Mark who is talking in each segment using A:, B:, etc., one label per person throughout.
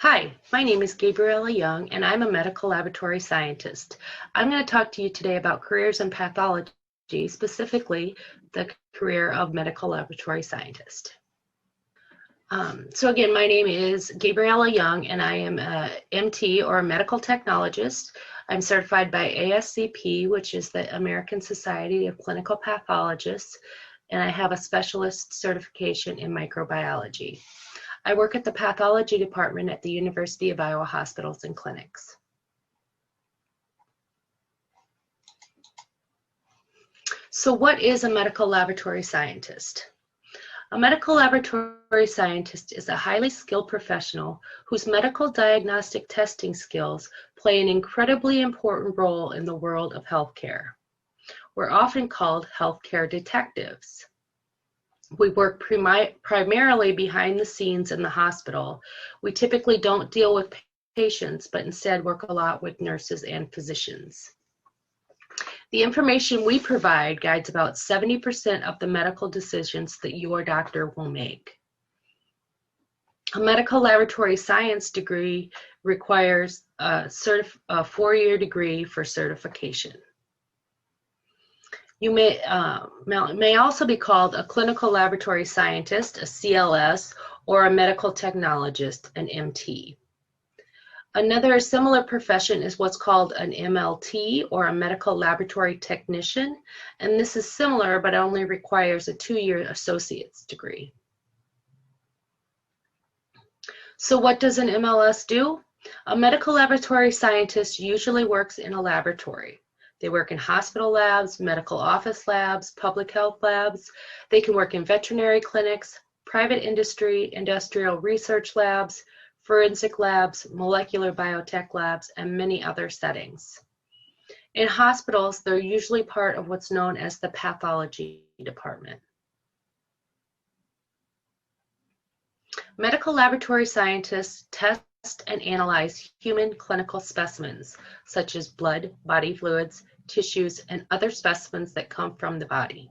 A: Hi, my name is Gabriella Young, and I'm a medical laboratory scientist. I'm going to talk to you today about careers in pathology, specifically the career of medical laboratory scientist. So again, my name is Gabriella Young, and I am a MT, or a medical technologist. I'm certified by ASCP, which is the American Society of Clinical Pathologists, and I have a specialist certification in microbiology. I work at the pathology department at the University of Iowa Hospitals and Clinics. So what is a medical laboratory scientist? A medical laboratory scientist is a highly skilled professional whose medical diagnostic testing skills play an incredibly important role in the world of healthcare. We're often called healthcare detectives. We work primarily behind the scenes in the hospital. We typically don't deal with patients, but instead work a lot with nurses and physicians. The information we provide guides about 70% of the medical decisions that your doctor will make. A medical laboratory science degree requires a 4-year degree for certification. You may also be called a clinical laboratory scientist, a CLS, or a medical technologist, an MT. Another similar profession is what's called an MLT, or a medical laboratory technician, and this is similar but only requires a 2-year associate's degree. So what does an MLS do? A medical laboratory scientist usually works in a laboratory. They work in hospital labs, medical office labs, public health labs. They can work in veterinary clinics, private industry, industrial research labs, forensic labs, molecular biotech labs, and many other settings. In hospitals, they're usually part of what's known as the pathology department. Medical laboratory scientists test and analyze human clinical specimens, such as blood, body fluids, tissues, and other specimens that come from the body.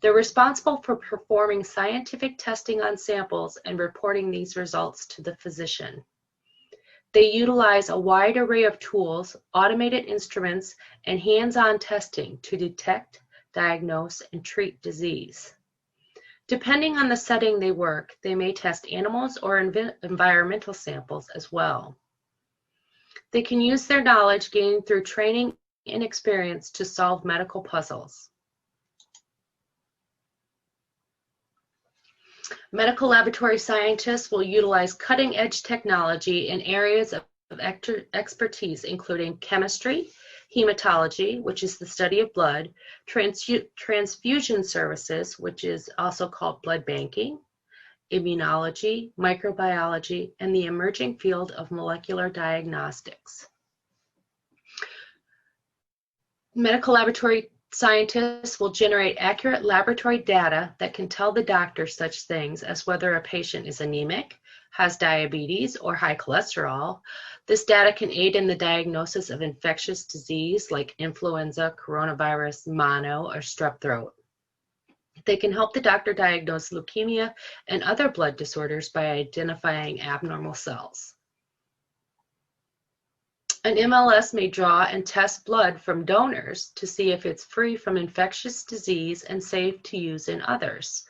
A: They're responsible for performing scientific testing on samples and reporting these results to the physician. They utilize a wide array of tools, automated instruments, and hands-on testing to detect, diagnose, and treat disease. Depending on the setting they work, they may test animals or environmental samples as well. They can use their knowledge gained through training and experience to solve medical puzzles. Medical laboratory scientists will utilize cutting-edge technology in areas of expertise, including chemistry, hematology, which is the study of blood, transfusion services, which is also called blood banking, immunology, microbiology, and the emerging field of molecular diagnostics. Medical laboratory scientists will generate accurate laboratory data that can tell the doctor such things as whether a patient is anemic, has diabetes, or high cholesterol. This data can aid in the diagnosis of infectious disease like influenza, coronavirus, mono, or strep throat. They can help the doctor diagnose leukemia and other blood disorders by identifying abnormal cells. An MLS may draw and test blood from donors to see if it's free from infectious disease and safe to use in others.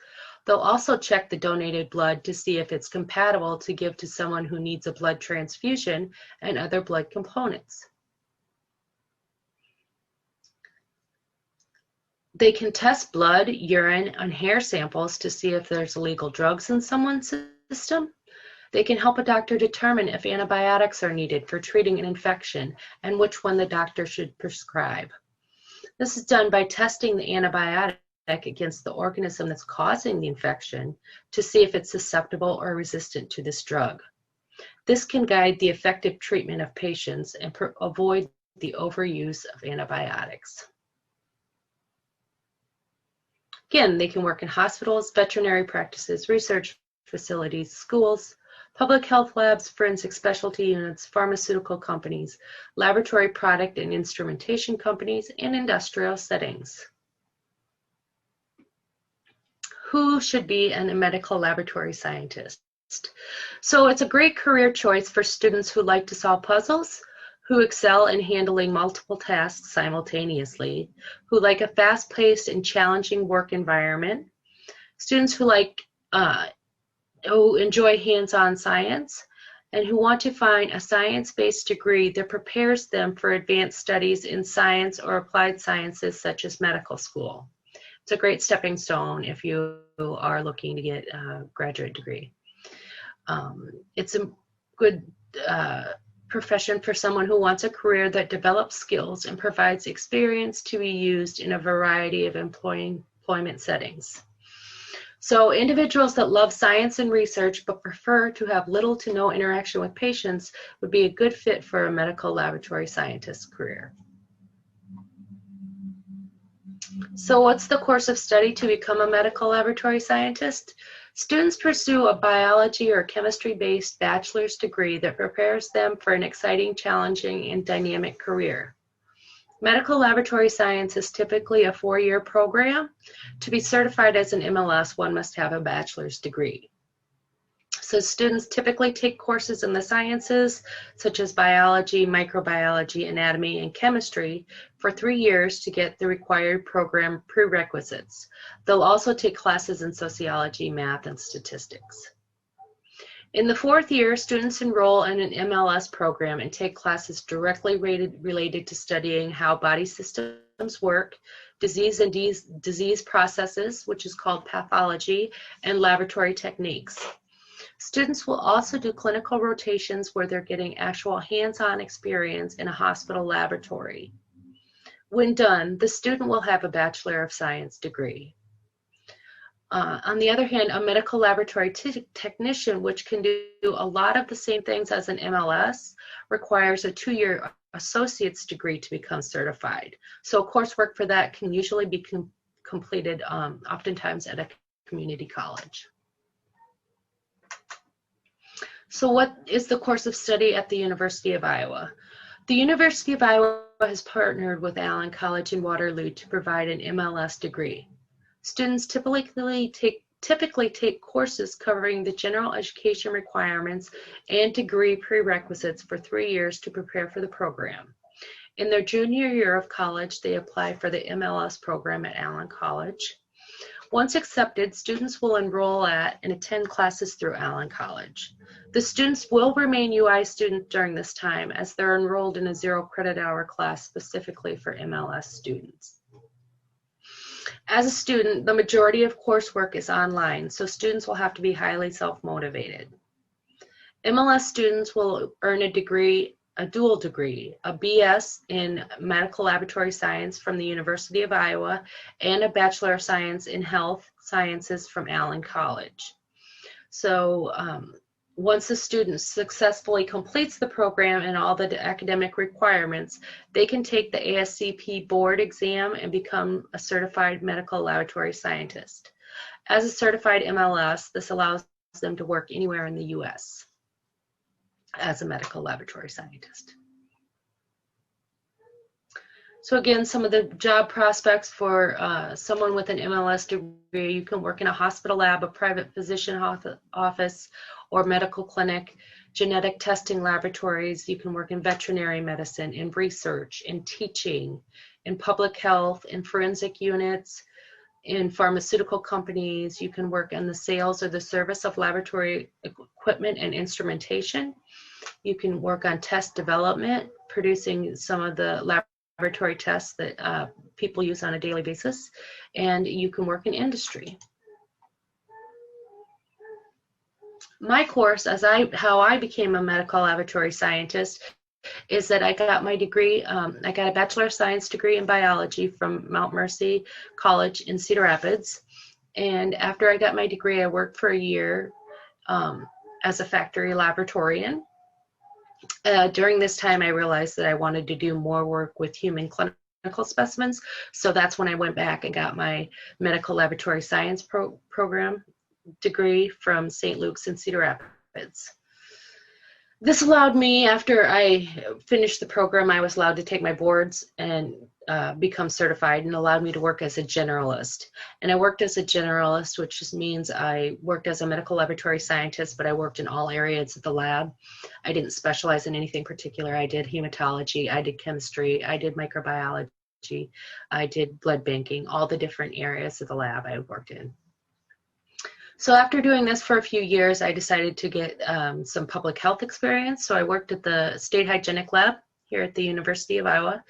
A: They'll also check the donated blood to see if it's compatible to give to someone who needs a blood transfusion and other blood components. They can test blood, urine, and hair samples to see if there's illegal drugs in someone's system. They can help a doctor determine if antibiotics are needed for treating an infection and which one the doctor should prescribe. This is done by testing the antibiotic against the organism that's causing the infection to see if it's susceptible or resistant to this drug. This can guide the effective treatment of patients and avoid the overuse of antibiotics. Again, they can work in hospitals, veterinary practices, research facilities, schools, public health labs, forensic specialty units, pharmaceutical companies, laboratory product and instrumentation companies, and industrial settings. Who should be a medical laboratory scientist? So it's a great career choice for students who like to solve puzzles, who excel in handling multiple tasks simultaneously, who like a fast-paced and challenging work environment, students who who enjoy hands-on science, and who want to find a science-based degree that prepares them for advanced studies in science or applied sciences such as medical school. It's a great stepping stone if you are looking to get a graduate degree. It's a good profession for someone who wants a career that develops skills and provides experience to be used in a variety of employment settings. So individuals that love science and research but prefer to have little to no interaction with patients would be a good fit for a medical laboratory scientist career. So what's the course of study to become a medical laboratory scientist? Students pursue a biology or chemistry-based bachelor's degree that prepares them for an exciting, challenging, and dynamic career. Medical laboratory science is typically a 4-year program. To be certified as an MLS, one must have a bachelor's degree. So students typically take courses in the sciences, such as biology, microbiology, anatomy, and chemistry for 3 years to get the required program prerequisites. They'll also take classes in sociology, math, and statistics. In the 4th year, students enroll in an MLS program and take classes directly related to studying how body systems work, disease and disease processes, which is called pathology, and laboratory techniques. Students will also do clinical rotations where they're getting actual hands-on experience in a hospital laboratory. When done, the student will have a Bachelor of Science degree. On the other hand, a medical laboratory technician, which can do a lot of the same things as an MLS, requires a 2-year associate's degree to become certified. So coursework for that can usually be completed oftentimes at a community college. So what is the course of study at the University of Iowa? The University of Iowa has partnered with Allen College in Waterloo to provide an MLS degree. Students typically take courses covering the general education requirements and degree prerequisites for 3 years to prepare for the program. In their junior year of college, they apply for the MLS program at Allen College. Once accepted, students will enroll at and attend classes through Allen College. The students will remain UI students during this time as they're enrolled in a 0 credit hour class specifically for MLS students. As a student, the majority of coursework is online, so students will have to be highly self-motivated. MLS students will earn a dual degree, a BS in Medical Laboratory Science from the University of Iowa and a Bachelor of Science in Health Sciences from Allen College. So once a student successfully completes the program and all the academic requirements, they can take the ASCP board exam and become a certified medical laboratory scientist. As a certified MLS, this allows them to work anywhere in the US as a medical laboratory scientist. So again, some of the job prospects for someone with an MLS degree: you can work in a hospital lab, a private physician office, or medical clinic, genetic testing laboratories. You can work in veterinary medicine, in research, in teaching, in public health, in forensic units, in pharmaceutical companies. You can work in the sales or the service of laboratory equipment and instrumentation. You can work on test development, producing some of the laboratory tests that people use on a daily basis, and you can work in industry. My course, how I became a medical laboratory scientist, is that I got my degree, I got a Bachelor of Science degree in biology from Mount Mercy College in Cedar Rapids. And after I got my degree, I worked for a year as a factory laboratorian. During this time, I realized that I wanted to do more work with human clinical specimens. So that's when I went back and got my medical laboratory science program degree from St. Luke's in Cedar Rapids. This allowed me, after I finished the program, I was allowed to take my boards and become certified and allowed me to work as a generalist. And I worked as a generalist, which just means I worked as a medical laboratory scientist, but I worked in all areas of the lab. I didn't specialize in anything particular. I did hematology, I did chemistry, I did microbiology, I did blood banking, all the different areas of the lab I worked in. So after doing this for a few years, I decided to get some public health experience. So I worked at the State Hygienic Lab here at the University of Iowa,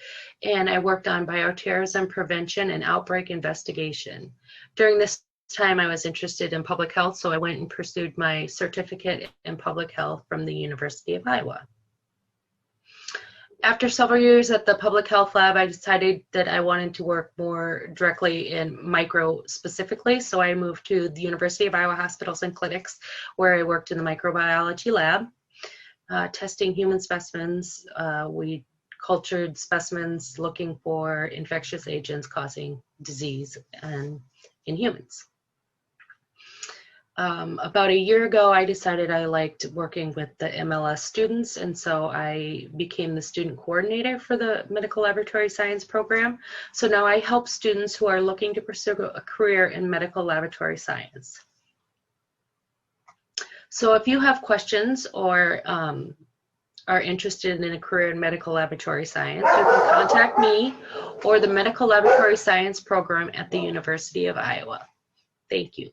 A: and I worked on bioterrorism prevention and outbreak investigation. During this time, I was interested in public health, so I went and pursued my certificate in public health from the University of Iowa. After several years at the public health lab, I decided that I wanted to work more directly in micro specifically, so I moved to the University of Iowa Hospitals and Clinics, where I worked in the microbiology lab. Testing human specimens. We cultured specimens looking for infectious agents causing disease in humans. About a year ago, I decided I liked working with the MLS students, and so I became the student coordinator for the medical laboratory science program. So now I help students who are looking to pursue a career in medical laboratory science. So if you have questions or are interested in a career in medical laboratory science, you can contact me or the Medical Laboratory Science program at the University of Iowa. Thank you.